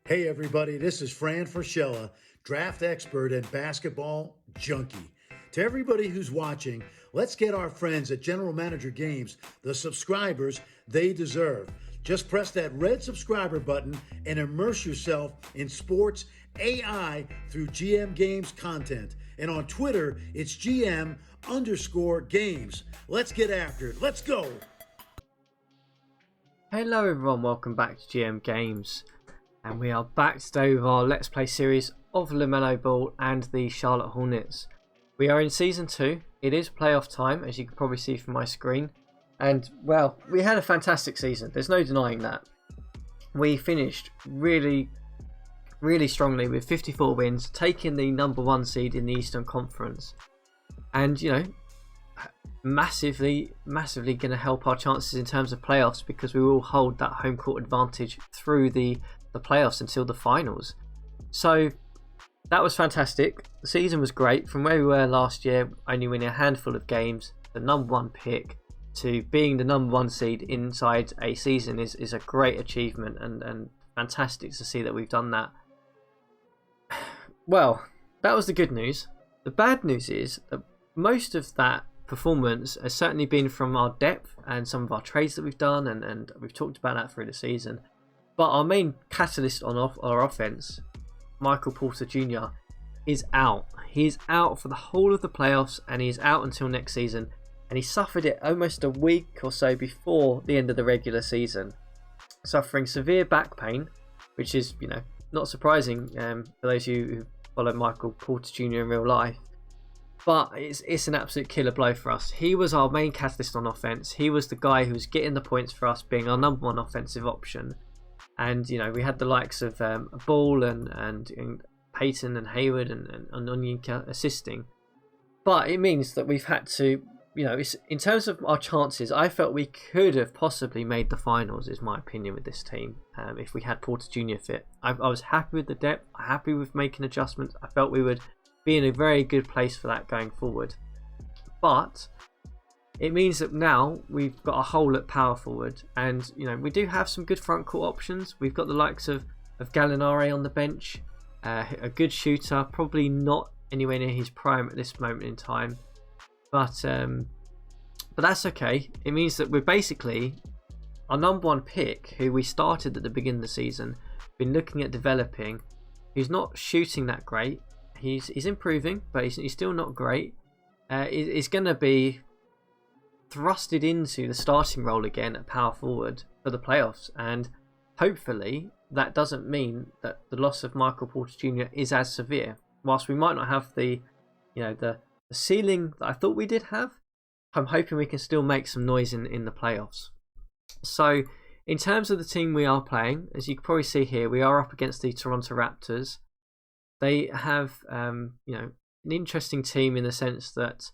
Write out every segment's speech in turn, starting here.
Hey everybody, this is Fran Fraschella, draft expert and basketball junkie. To everybody who's watching, let's get our friends at General Manager Games the subscribers they deserve. Just press that red subscriber button and immerse yourself in sports AI through GM Games content. And on Twitter, it's GM_games. Let's get after it. Let's go. Hello everyone, welcome back to GM Games. And we are back today with our Let's Play series of LaMelo Ball and the Charlotte Hornets. We are in Season 2. It is playoff time, as you can probably see from my screen. And, well, we had a fantastic season. There's no denying that. We finished really strongly with 54 wins, taking the #1 seed in the Eastern Conference. And, you know, massively going to help our chances in terms of playoffs, because we will hold that home court advantage through the playoffs until the finals. So that was fantastic. The season was great. From where we were last year, only winning a handful of games, the #1 pick, to being the #1 seed inside a season is a great achievement, and fantastic to see that we've done that. Well, that was the good news. The bad news is that most of that performance has certainly been from our depth and some of our trades that we've done, and we've talked about that through the season. But our main catalyst on our offense, Michael Porter Jr., is out. He's out for the whole of the playoffs, and he's out until next season. And he suffered it almost a week or so before the end of the regular season, suffering severe back pain, which is, you know, not surprising for those of you who follow Michael Porter Jr. in real life. But it's an absolute killer blow for us. He was our main catalyst on offense. He was the guy who was getting the points for us, being our #1 offensive option. And, you know, we had the likes of Ball and Peyton and Hayward and Onyeka assisting. But it means that we've had to, you know, in terms of our chances, I felt we could have possibly made the finals, is my opinion, with this team, if we had Porter Jr. fit. I was happy with the depth, happy with making adjustments. I felt we would be in a very good place for that going forward. But it means that now we've got a hole at power forward, and, you know, we do have some good front court options. We've got the likes of Gallinari on the bench, a good shooter, probably not anywhere near his prime at this moment in time, but that's okay. It means that we're basically our #1 pick, who we started at the beginning of the season, been looking at developing, who's not shooting that great. He's improving, but he's still not great. Is going to be thrusted into the starting role again at power forward for the playoffs, and hopefully that doesn't mean that the loss of Michael Porter Jr. is as severe. Whilst we might not have the ceiling that I thought we did have, I'm hoping we can still make some noise in the playoffs. So in terms of the team we are playing, as you can probably see here, we are up against the Toronto Raptors. They have an interesting team in the sense that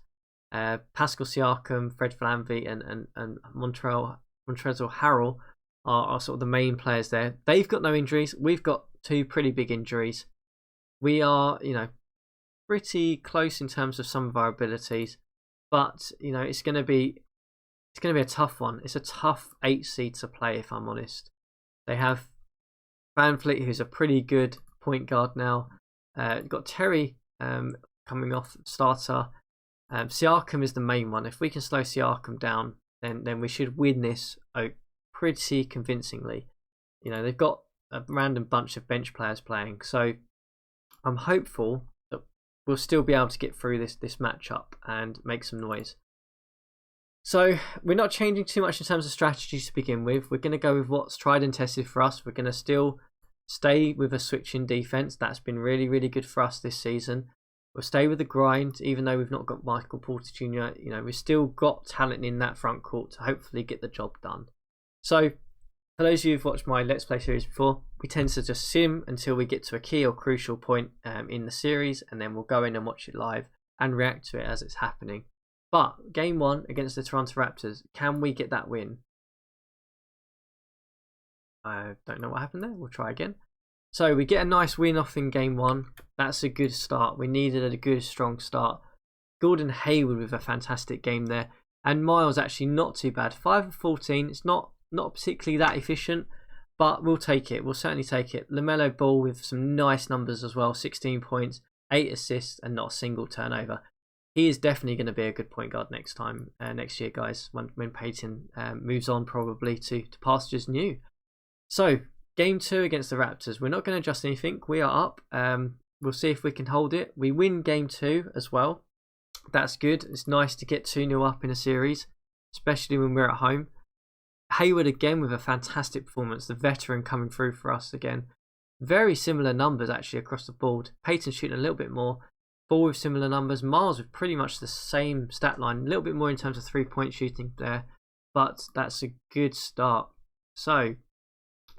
Pascal Siakam, Fred VanVleet and Montrezl Harrell are sort of the main players there. They've got no injuries. We've got two pretty big injuries. We are, you know, pretty close in terms of some of our abilities, but, you know, it's going to be a tough one. It's a tough 8 seed to play, if I'm honest. They have VanVleet, who's a pretty good point guard now. Got Terry coming off starter. Siakam is the main one. If we can slow Siakam down, then we should win this pretty convincingly. You know, they've got a random bunch of bench players playing, so I'm hopeful that we'll still be able to get through this matchup and make some noise. So we're not changing too much in terms of strategy to begin with. We're going to go with what's tried and tested for us. We're going to still stay with a switch in defense. That's been really good for us this season. We'll stay with the grind, even though we've not got Michael Porter Jr. You know, we've still got talent in that front court to hopefully get the job done. So, for those of you who've watched my Let's Play series before, we tend to just sim until we get to a key or crucial point in the series, and then we'll go in and watch it live and react to it as it's happening. But, Game 1 against the Toronto Raptors, can we get that win? I don't know what happened there. We'll try again. So we get a nice win off in Game 1. That's a good start. We needed a good, strong start. Gordon Hayward with a fantastic game there. And Miles actually not too bad. 5 of 14. It's not particularly that efficient, but we'll take it. We'll certainly take it. LaMelo Ball with some nice numbers as well. 16 points, 8 assists, and not a single turnover. He is definitely going to be a good point guard next year, guys, when Peyton moves on probably to pastures new. So, game 2 against the Raptors. We're not going to adjust anything. We are up. We'll see if we can hold it. We win game 2 as well. That's good. It's nice to get 2-0 up in a series, especially when we're at home. Hayward again with a fantastic performance. The veteran coming through for us again. Very similar numbers actually across the board. Peyton shooting a little bit more. Ball with similar numbers. Miles with pretty much the same stat line. A little bit more in terms of 3-point shooting there. But that's a good start. So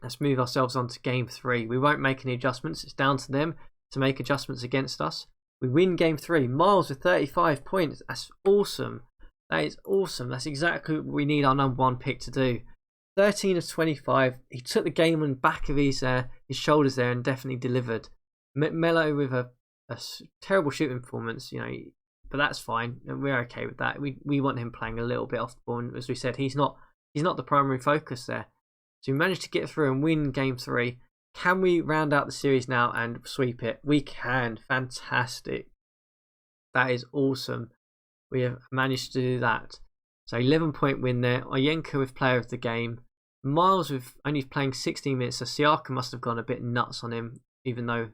let's move ourselves on to game 3. We won't make any adjustments. It's down to them to make adjustments against us. We win game 3. Miles with 35 points. That's awesome. That is awesome. That's exactly what we need our #1 pick to do. 13 of 25. He took the game on the back of his shoulders there and definitely delivered. Melo with a terrible shooting performance, but that's fine. We're okay with that. We want him playing a little bit off the ball. And as we said, he's not the primary focus there. So we managed to get through and win game 3. Can we round out the series now and sweep it? We can. Fantastic. That is awesome. We have managed to do that. So 11-point win there. Oyenko with player of the game. Miles with only playing 16 minutes. So Siakam must have gone a bit nuts on him, even though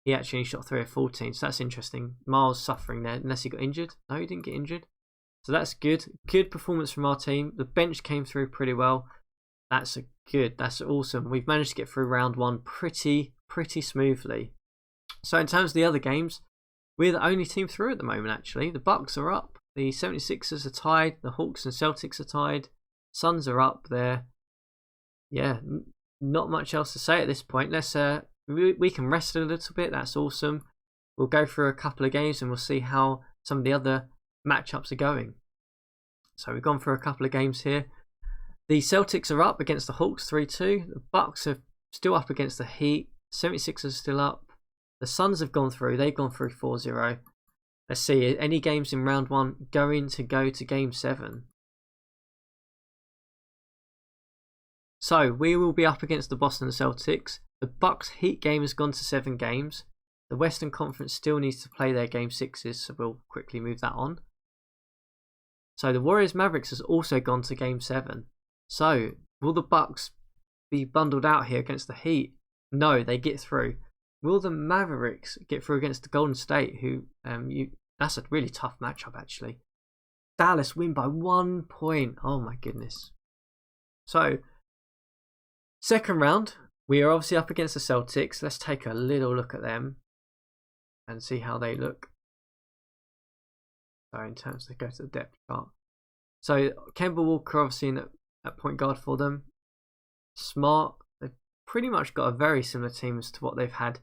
he actually shot 3 of 14. So that's interesting. Miles suffering there, unless he got injured. No, he didn't get injured. So that's good. Good performance from our team. The bench came through pretty well. That's awesome. We've managed to get through round 1 pretty smoothly. So in terms of the other games, we're the only team through at the moment, actually. The Bucks are up. The 76ers are tied. The Hawks and Celtics are tied. Suns are up there. Yeah, not much else to say at this point. We can rest a little bit. That's awesome. We'll go through a couple of games and we'll see how some of the other matchups are going. So we've gone through a couple of games here. The Celtics are up against the Hawks 3-2. The Bucks are still up against the Heat. 76ers are still up. The Suns have gone through. They've gone through 4-0. Let's see. Any games in round 1 going to go to game 7? So we will be up against the Boston Celtics. The Bucks Heat game has gone to 7 games. The Western Conference still needs to play their game 6s, so we'll quickly move that on. So the Warriors Mavericks has also gone to game 7. So will the Bucks be bundled out here against the Heat? No, they get through. Will the Mavericks get through against the Golden State, who that's a really tough matchup actually. Dallas win by 1 point. Oh my goodness. So second round, we are obviously up against the Celtics. Let's take a little look at them and see how they look. So in terms of go to the depth chart. So Kemba Walker obviously at point guard for them. Smart. They've pretty much got a very similar team as to what they've had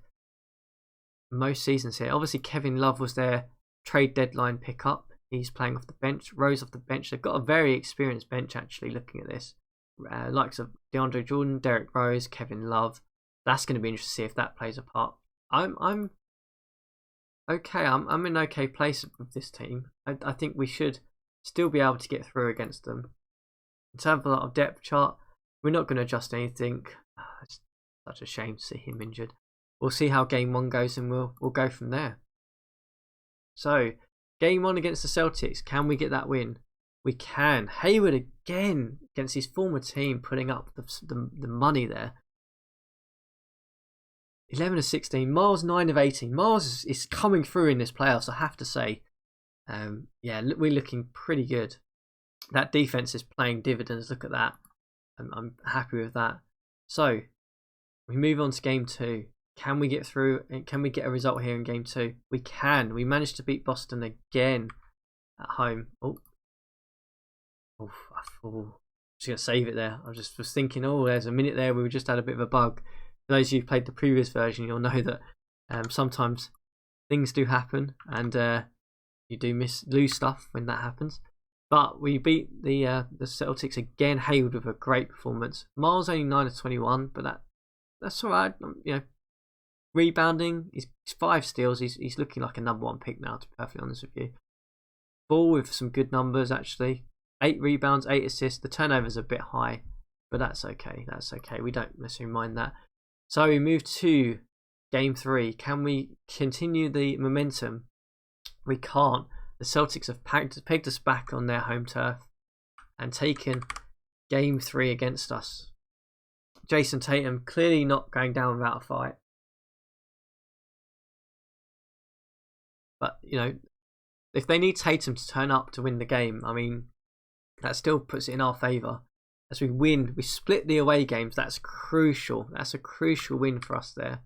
most seasons here. Obviously Kevin Love was their trade deadline pickup. He's playing off the bench. Rose off the bench. They've got a very experienced bench actually looking at this. Likes of DeAndre Jordan, Derrick Rose, Kevin Love. That's going to be interesting to see if that plays a part. I'm okay. I'm in an okay place with this team. I think we should still be able to get through against them. In terms of depth chart, we're not going to adjust anything. It's such a shame to see him injured. We'll see how game 1 goes and we'll go from there. So game 1 against the Celtics, can we get that win? We can. Hayward again against his former team, putting up the money there. 11 of 16. Miles 9 of 18. Miles is coming through in this playoffs, I have to say. Yeah, we're looking pretty good. That defense is playing dividends. Look at that. I'm happy with that. So we move on to game 2. Can we get through? Can we get a result here in game 2? We can. We managed to beat Boston again at home. I was going to save it there. I just was thinking, there's a minute there. We just had a bit of a bug. For those of you who played the previous version, you'll know that sometimes things do happen and you do lose stuff when that happens. But we beat the Celtics again. Hayward with a great performance. Miles only 9 of 21, but that's all right. Rebounding, he's 5 steals. He's looking like a #1 pick now, to be perfectly honest with you. Ball with some good numbers actually. 8 rebounds, 8 assists. The turnovers are a bit high, but that's okay. That's okay. We don't necessarily mind that. So we move to game 3. Can we continue the momentum? We can't. The Celtics have pegged us back on their home turf and taken game 3 against us. Jason Tatum clearly not going down without a fight. But, you know, if they need Tatum to turn up to win the game, I mean, that still puts it in our favour. As we win, we split the away games. That's crucial. That's a crucial win for us there.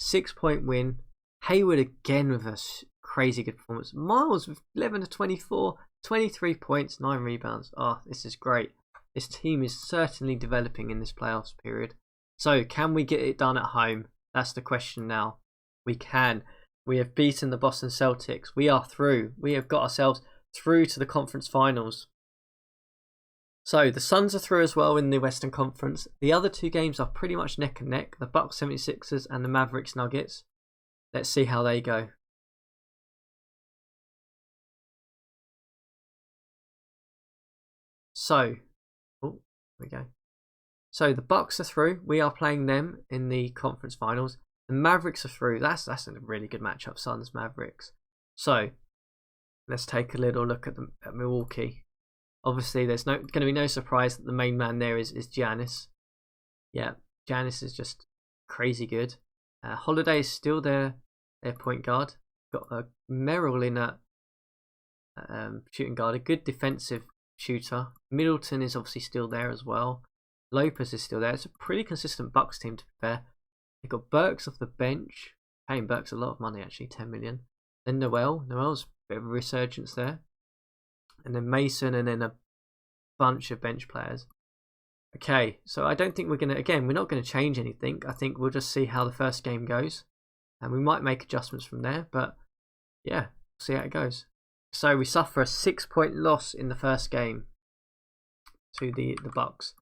6-point win. Hayward again with a crazy good performance. Miles with 11 to 24, 23 points, 9 rebounds. Oh, this is great. This team is certainly developing in this playoffs period. So, can we get it done at home? That's the question now. We can. We have beaten the Boston Celtics. We are through. We have got ourselves through to the conference finals. So, the Suns are through as well in the Western Conference. The other 2 games are pretty much neck and neck. The Bucks 76ers and the Mavericks Nuggets. Let's see how they go. So, oh, there we go. So the Bucks are through. We are playing them in the conference finals. The Mavericks are through. That's a really good matchup, Suns Mavericks. So let's take a little look at Milwaukee. Obviously, there's going to be no surprise that the main man there is Giannis. Yeah, Giannis is just crazy good. Holiday is still their point guard. Got a Merrill in at shooting guard, a good defensive shooter. Middleton is obviously still there as well. Lopez is still there. It's a pretty consistent Bucks team, to be fair. They've got Burks off the bench. Paying Burks a lot of money, actually, 10 million. Then Noel's a bit of a resurgence there. And then Mason, and then a bunch of bench players. Okay, so I don't think we're not going to change anything. I think we'll just see how the first game goes. And we might make adjustments from there. But yeah, see how it goes. So we suffer a 6-point loss in the first game to the Bucks.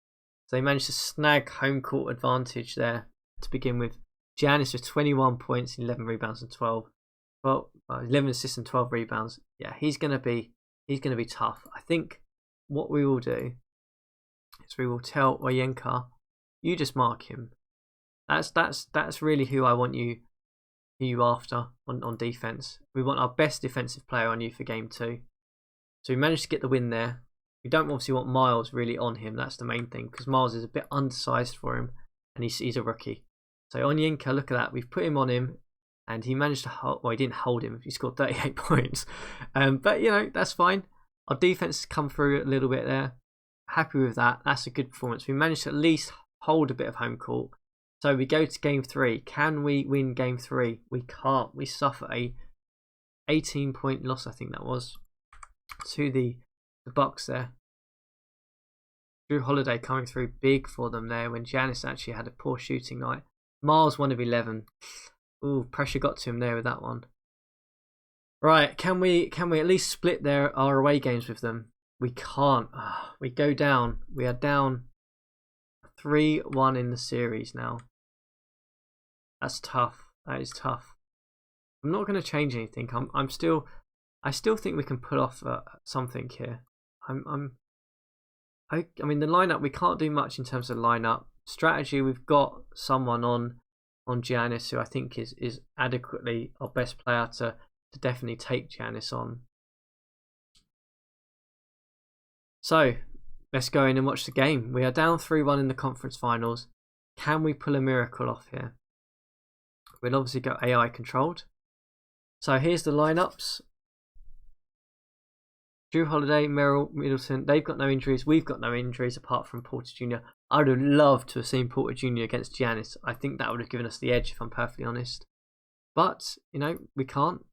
So they managed to snag home court advantage there to begin with. Giannis with 21 points, 11 rebounds, and 11 assists and 12 rebounds. Yeah, he's gonna be tough. I think what we will do is we will tell Oyenka, you just mark him. That's really who I want you after on defense. We want our best defensive player on you for game 2. So we managed to get the win there. We don't obviously want Miles really on him. That's the main thing, because Miles is a bit undersized for him, and he's a rookie. So Onyeka, look at that. We've put him on him, and he managed to hold. Well, he didn't hold him. He scored 38 points. But you know, that's fine. Our defense has come through a little bit there. Happy with that. That's a good performance. We managed to at least hold a bit of home court. So we go to game 3. Can we win game 3? We can't. We suffer a 18-point loss, I think that was, to the Bucks there. Drew Holiday coming through big for them there when Giannis actually had a poor shooting night. Miles 1 of 11. Ooh, pressure got to him there with that one. Right, can we at least split our away games with them? We can't. We go down. We are down 3-1 in the series now. That's tough. That is tough. I'm not going to change anything. I still think we can pull off something here. I mean, the lineup, we can't do much in terms of lineup. Strategy, we've got someone on Giannis who I think is adequately our best player to definitely take Giannis on. So let's go in and watch the game. We are down 3-1 in the conference finals. Can we pull a miracle off here? We'll obviously go AI controlled. So here's the lineups. Drew Holiday, Merrill, Middleton, they've got no injuries. We've got no injuries apart from Porter Jr. I would have loved to have seen Porter Jr. against Giannis. I think that would have given us the edge, if I'm perfectly honest. But, you know, we can't.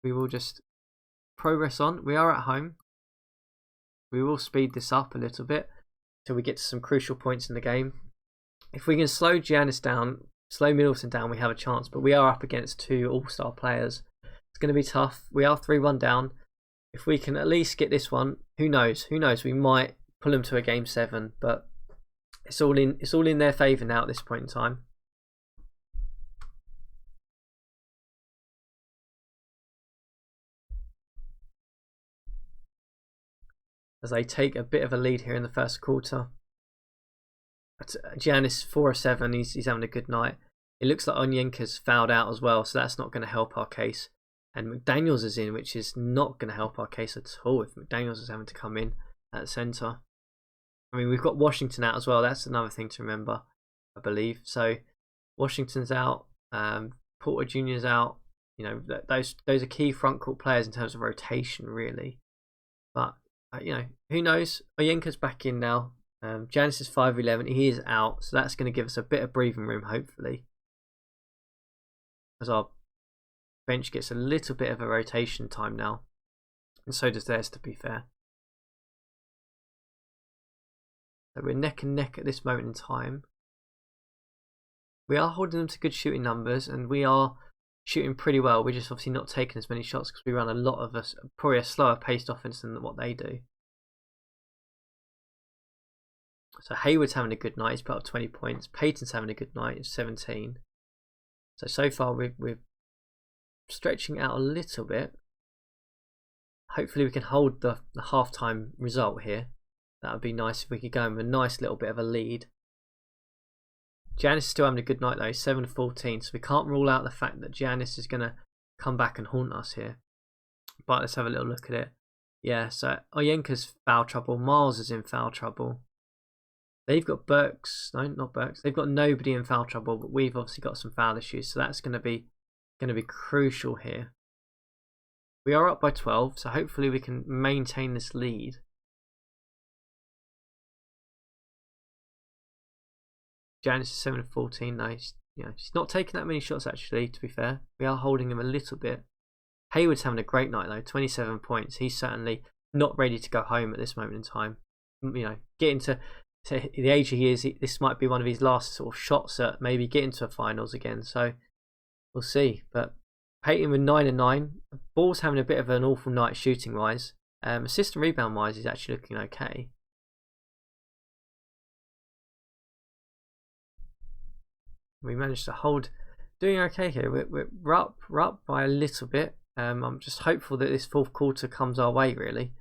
We will just progress on. We are at home. We will speed this up a little bit till we get to some crucial points in the game. If we can slow Giannis down, slow Middleton down, we have a chance. But we are up against 2 all-star players. It's going to be tough. We are 3-1 down. If we can at least get this one, who knows? Who knows? We might pull them to a game 7, but it's all in their favour now at this point in time. As they take a bit of a lead here in the first quarter. Giannis 4 of 7. He's having a good night. It looks like Onyenka's fouled out as well, so that's not going to help our case. And McDaniels is in, which is not going to help our case at all if McDaniels is having to come in at centre. I mean, we've got Washington out as well. That's another thing to remember, I believe. So Washington's out, Porter Jr.'s out. You know, those are key front court players in terms of rotation, really. But you know, who knows? Onyenka's back in now. Giannis is 5'11". He is out, so that's going to give us a bit of breathing room, hopefully, as our bench gets a little bit of a rotation time now, and so does theirs, to be fair. So we're neck and neck at this moment in time. We are holding them to good shooting numbers, and we are shooting pretty well. We're just obviously not taking as many shots because we run a lot of us, probably a slower paced offense than what they do. So Hayward's having a good night. He's put up 20 points. Payton's having a good night. It's 17. So far we're stretching out a little bit. Hopefully we can hold the halftime result here. That would be nice if we could go in with a nice little bit of a lead. Giannis is still having a good night though, 7 of 14. So we can't rule out the fact that Giannis is going to come back and haunt us here. But let's have a little look at it. Yeah, so Onyenka's foul trouble. Miles is in foul trouble. They've got Burks. No, not Burks. They've got nobody in foul trouble, but we've obviously got some foul issues. So that's going to be crucial here. We are up by 12, so hopefully we can maintain this lead. Giannis is 7 of 14. Nice. Yeah, he's not taking that many shots actually, to be fair. We are holding him a little bit. Hayward's having a great night though, 27 points. He's certainly not ready to go home at this moment in time. You know, getting to the age he is, this might be one of his last sort of shots at maybe getting to a finals again. So we'll see. But Payton with 9 and 9. Ball's having a bit of an awful night shooting wise. Assist and rebound wise, he's actually looking okay. We managed to hold, doing okay here. We're up by a little bit. I'm just hopeful that this fourth quarter comes our way, really.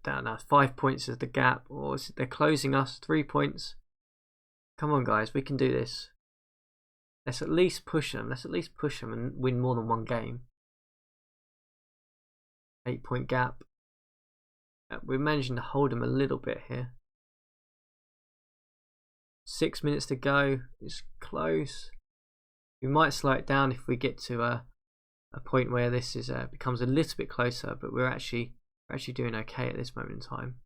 Down now, 5 points is the gap. Or they're closing us, 3 points. Come on, guys, we can do this. Let's at least push them. Let's at least push them and win more than one game. 8-point gap. We're managing to hold them a little bit here. 6 minutes to go. It's close. We might slow it down if we get to a point where this is becomes a little bit closer, but we're actually doing okay at this moment in time.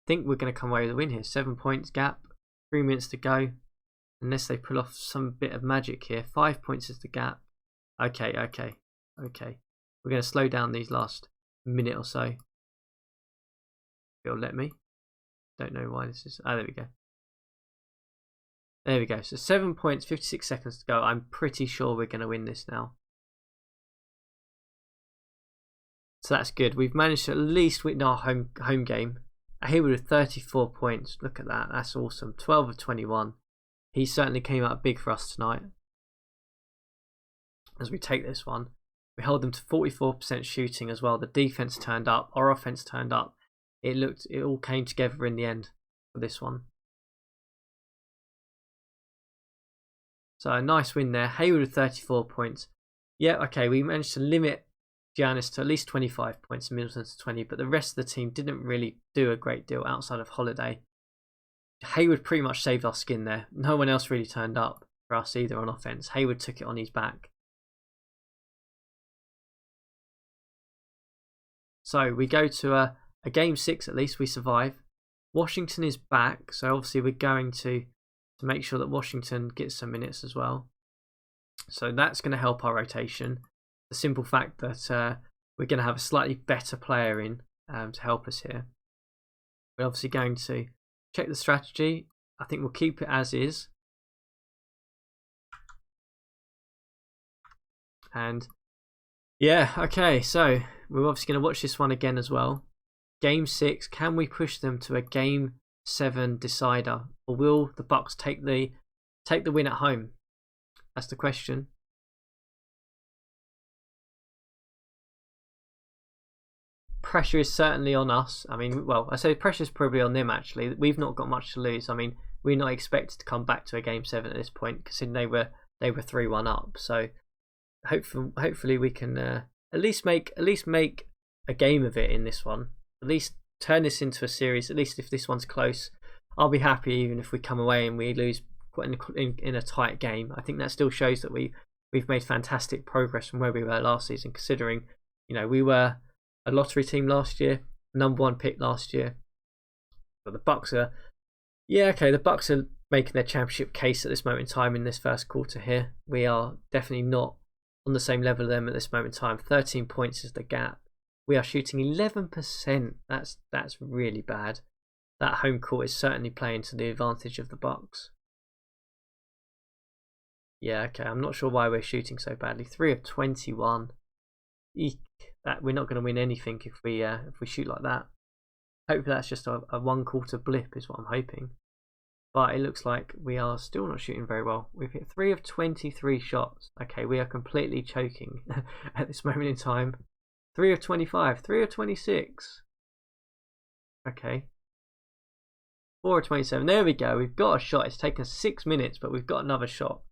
I think we're going to come away with a win here. 7 points gap, 3 minutes to go. Unless they pull off some bit of magic here. 5 points is the gap. Okay. We're going to slow down these last minute or so. It'll let me. Don't know why this is. Oh, there we go. There we go. So 7 points, 56 seconds to go. I'm pretty sure we're going to win this now. So that's good. We've managed to at least win our home game. Hayward with 34 points. Look at that. That's awesome. 12 of 21. He certainly came out big for us tonight. As we take this one. We held them to 44% shooting as well. The defense turned up. Our offense turned up. It all came together in the end for this one. So a nice win there. Hayward with 34 points. Yeah, okay. We managed to limit Giannis to at least 25 points and Middleton to 20, but the rest of the team didn't really do a great deal outside of Holiday. Hayward pretty much saved our skin there. No one else really turned up for us either on offense. Hayward took it on his back. So we go to a game 6 at least. We survive. Washington is back, so obviously we're going to make sure that Washington gets some minutes as well. So that's going to help our rotation. The simple fact that we're going to have a slightly better player in to help us here. We're obviously going to check the strategy. I think we'll keep it as is. And yeah, okay, so we're obviously going to watch this one again as well. Game 6, can we push them to a Game 7 decider? Or will the Bucks take the win at home? That's the question. pressure is certainly on us. I mean, well, I say pressure's probably on them actually. We've not got much to lose. I mean, we're not expected to come back to a game 7 at this point, considering they were 3-1 up. So hopefully we can at least make a game of it in this one. At least turn this into a series. At least if this one's close, I'll be happy even if we come away and we lose in a tight game. I think that still shows that we've made fantastic progress from where we were last season, considering, you know, we were a lottery team last year, #1 pick last year. But the Bucks are, the Bucks are making their championship case at this moment in time in this first quarter here. We are definitely not on the same level as them at this moment in time. 13 points is the gap. We are shooting 11%. That's really bad. That home court is certainly playing to the advantage of the Bucks. Yeah, okay. I'm not sure why we're shooting so badly. 3 of 21. Eek. That we're not going to win anything if we shoot like that. Hopefully that's just a 1 quarter blip is what I'm hoping. But it looks like we are still not shooting very well. We've hit 3 of 23 shots. Okay, we are completely choking at this moment in time. 3 of 25, 3 of 26. Okay. 4 of 27. There we go. We've got a shot. It's taken 6 minutes, but we've got another shot.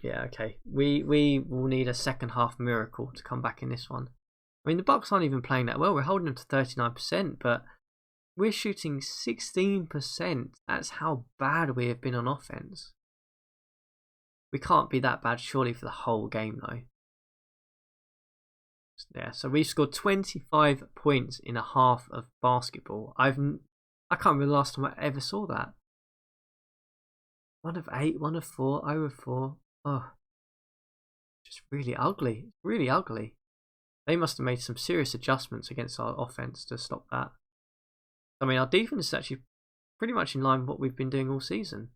Yeah, okay. We will need a second half miracle to come back in this one. I mean, the Bucks aren't even playing that well. We're holding them to 39%, but we're shooting 16%. That's how bad we have been on offense. We can't be that bad, surely, for the whole game, though. Yeah, so we've scored 25 points in a half of basketball. I can't remember the last time I ever saw that. 1 of 8, 1 of 4, 0 of 4. Oh, just really ugly. Really ugly. They must have made some serious adjustments against our offense to stop that. I mean, our defense is actually pretty much in line with what we've been doing all season.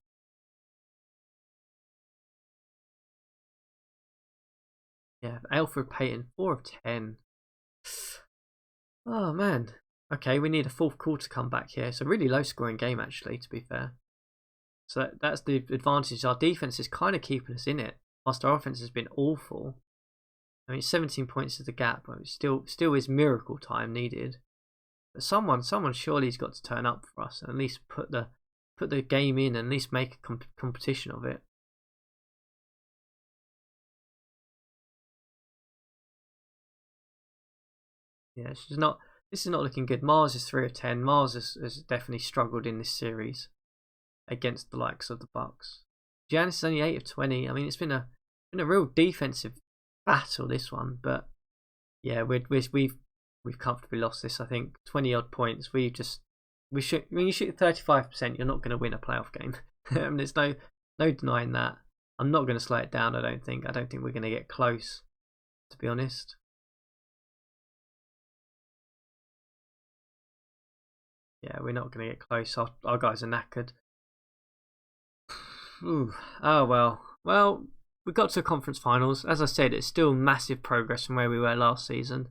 Yeah, Alfred Payton, 4 of 10. Oh, man. Okay, we need a fourth quarter to come back here. It's a really low scoring game, actually, to be fair. So that's the advantage. Our defense is kind of keeping us in it, whilst our offense has been awful. I mean, 17 points is the gap, but it still is miracle time needed. But someone surely has got to turn up for us and at least put the game in and at least make a competition of it. Yeah, this is not looking good. Mars is 3 of 10. Mars has definitely struggled in this series against the likes of the Bucks. Giannis is only 8 of 20. I mean, it's been a real defensive battle, this one, but yeah, we've comfortably lost this. I think 20 odd points. When you shoot 35%, you're not going to win a playoff game. I mean, there's no denying that. I'm not going to slow it down. I don't think we're going to get close, to be honest. Yeah, we're not going to get close. Our guys are knackered. Ooh. Oh well, we got to conference finals. As I said, it's still massive progress from where we were last season.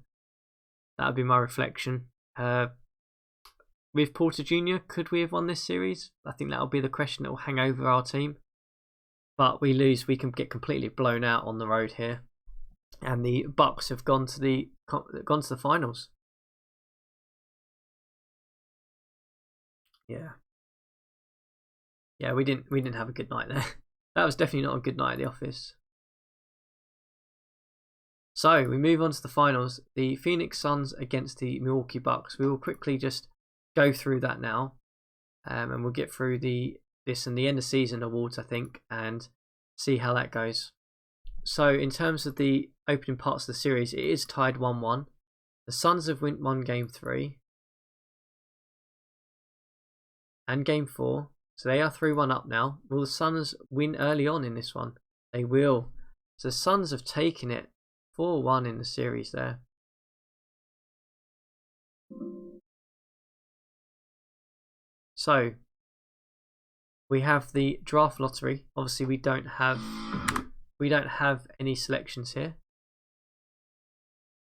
That would be my reflection. With Porter Jr., could we have won this series? I think that will be the question that will hang over our team. But we lose, we can get completely blown out on the road here, and the Bucks have gone to the finals. Yeah, we didn't have a good night there. That was definitely not a good night at the office. So we move on to the finals. The Phoenix Suns against the Milwaukee Bucks. We will quickly just go through that now, and we'll get through this and the end of season awards, I think, and see how that goes. So in terms of the opening parts of the series, it is tied 1-1. The Suns have won game 3 and game 4. So they are 3-1 up now. Will the Suns win early on in this one? They will. So the Suns have taken it 4-1 in the series there. So we have the draft lottery. Obviously we don't have any selections here.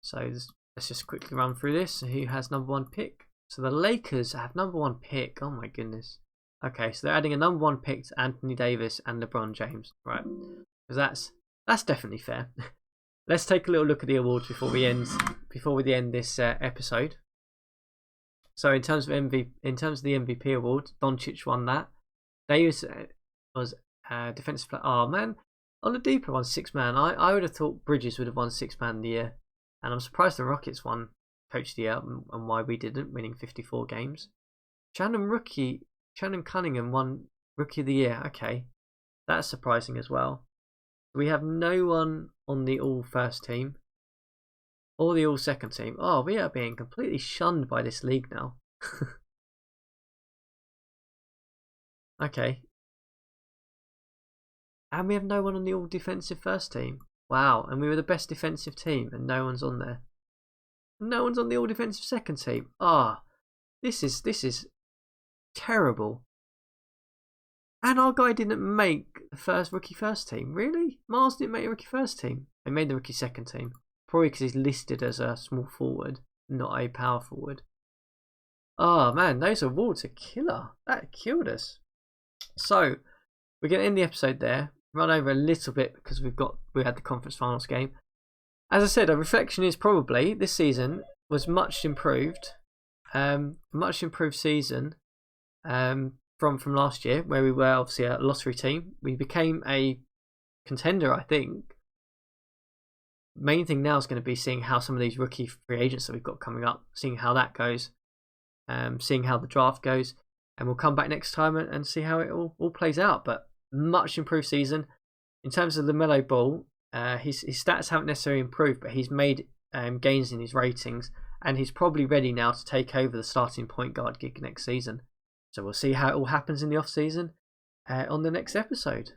So let's just quickly run through this. Who has number 1 pick? So the Lakers have number 1 pick. Oh my goodness. Okay, so they're adding a number 1 pick to Anthony Davis and LeBron James, right? Because that's definitely fair. let's take a little look at the awards before we end this episode. So in terms of the MVP award, Doncic won that. Davis was defensive player. Oh man, Oladipo won 6th man. I would have thought Bridges would have won 6th man of the year, and I'm surprised the Rockets won Coach of the Year and why we didn't, winning 54 games. Shannon Cunningham won Rookie of the Year. Okay, that's surprising as well. We have no one on the all first team or the all second team. Oh, we are being completely shunned by this league now. Okay. And we have no one on the all defensive first team. Wow, and we were the best defensive team and no one's on there. No one's on the all defensive second team. Ah, this is terrible. And our guy didn't make the rookie first team. Really? Miles didn't make the rookie first team. He made the rookie second team. Probably because he's listed as a small forward, not a power forward. Oh man, those awards are killer. That killed us. So we're going to end the episode there. Run over a little bit because we had the conference finals game. As I said, a reflection is probably this season was much improved. Much improved season. From last year, where we were obviously a lottery team. We became a contender, I think. Main thing now is going to be seeing how some of these rookie free agents that we've got coming up, seeing how that goes, seeing how the draft goes, and we'll come back next time and see how it all plays out. But much improved season. In terms of LaMelo Ball, his stats haven't necessarily improved, but he's made gains in his ratings, and he's probably ready now to take over the starting point guard gig next season. So we'll see how it all happens in the off season on the next episode.